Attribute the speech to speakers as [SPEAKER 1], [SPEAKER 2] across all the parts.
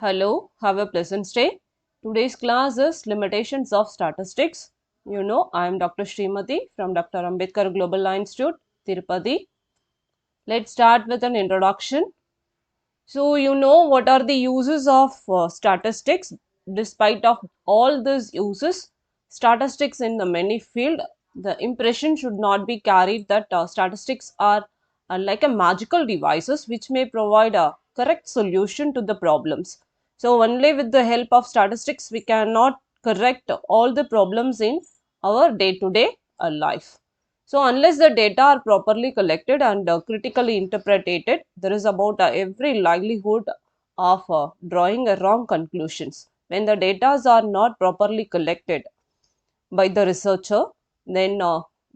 [SPEAKER 1] Hello, have a pleasant stay. Today's class is Limitations of Statistics. You know, I am Dr. Srimati from Dr. Ambedkar Global Law Institute, Tirupati. Let's start with an introduction. So, you know what are the uses of statistics? Despite of all these uses, statistics in the many field, the impression should not be carried that statistics are like a magical devices which may provide a correct solution to the problems. So, only with the help of statistics we cannot correct all the problems in our day-to-day life. So, unless the data are properly collected and critically interpreted, there is about every likelihood of drawing a wrong conclusions. When the data are not properly collected by the researcher, then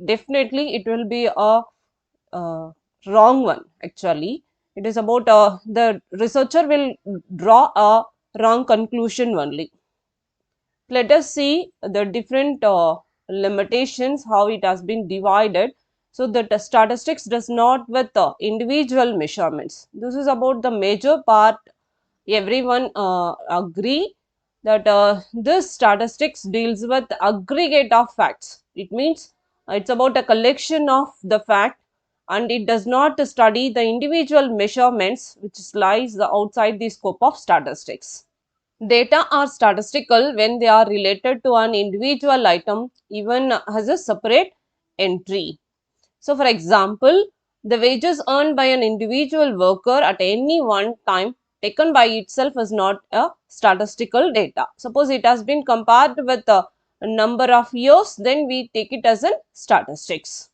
[SPEAKER 1] definitely it will be a wrong one actually. It is about the researcher will draw a wrong conclusion only. Let us see the different limitations, how it has been divided. So, the statistics does not with individual measurements. This is about the major part. Everyone agree that this statistics deals with aggregate of facts. It means it's about a collection of the fact, and it does not study the individual measurements which lies outside the scope of statistics. Data are statistical when they are related to an individual item even has a separate entry. So, for example, the wages earned by an individual worker at any one time taken by itself is not a statistical data. Suppose it has been compared with a number of years, then we take it as a statistics.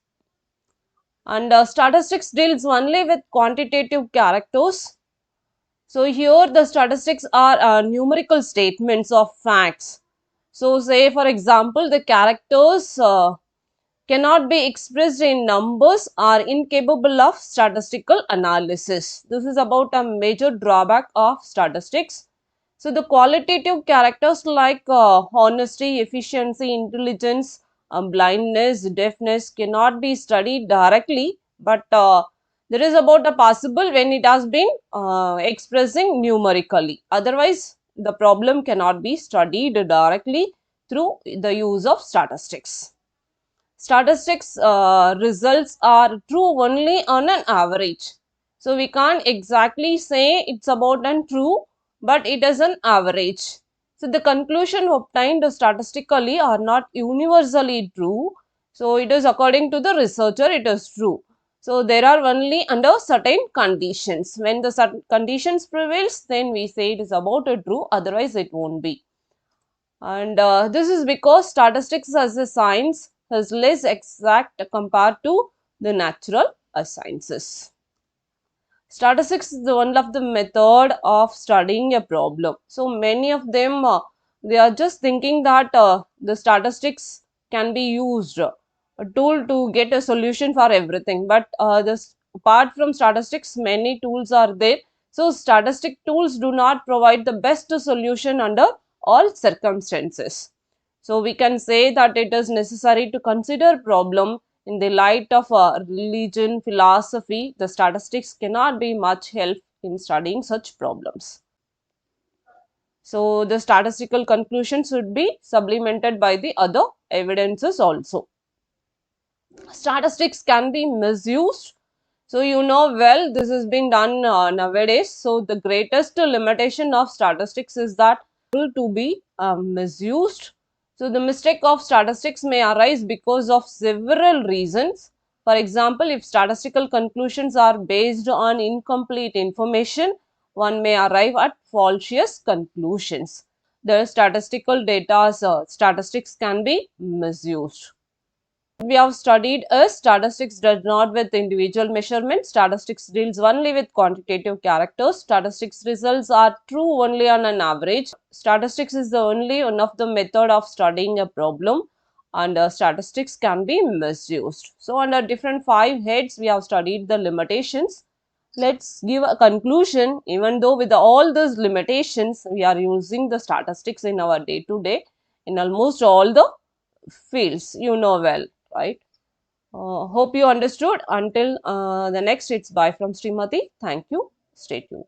[SPEAKER 1] And statistics deals only with quantitative characters. So, here the statistics are numerical statements of facts. So, say for example, the characters cannot be expressed in numbers are incapable of statistical analysis. This is about a major drawback of statistics. So, the qualitative characters like honesty, efficiency, intelligence, blindness, deafness cannot be studied directly, but there is about a possible when it has been expressing numerically. Otherwise, the problem cannot be studied directly through the use of statistics. Statistics results are true only on an average. So, we can't exactly say it's about an true, but it is an average. So, the conclusion obtained statistically are not universally true. So, it is according to the researcher it is true. So, there are only under certain conditions. When the certain conditions prevails, then we say it is about a true, otherwise it won't be. And this is because statistics as a science is less exact compared to the natural sciences. Statistics is one of the method of studying a problem. So, many of them they are just thinking that the statistics can be used a tool to get a solution for everything, but this apart from statistics many tools are there. So, statistic tools do not provide the best solution under all circumstances. So, we can say that it is necessary to consider problem in the light of religion, philosophy. The statistics cannot be much help in studying such problems. So, the statistical conclusion should be supplemented by the other evidences also. Statistics can be misused. So, you know well this has been done nowadays. So, the greatest limitation of statistics is that to be misused. So, the mistake of statistics may arise because of several reasons. For example, if statistical conclusions are based on incomplete information, one may arrive at false conclusions. The statistical data, statistics can be misused. We have studied is statistics does not with individual measurements. Statistics deals only with quantitative characters. Statistics results are true only on an average. Statistics is the only one of the method of studying a problem, and statistics can be misused. So, under different 5 heads we have studied the limitations. Let's give a conclusion. Even though with all these limitations we are using the statistics in our day to day in almost all the fields, you know well, right? Hope you understood. Until the next, it's bye from Srimati. Thank you. Stay tuned.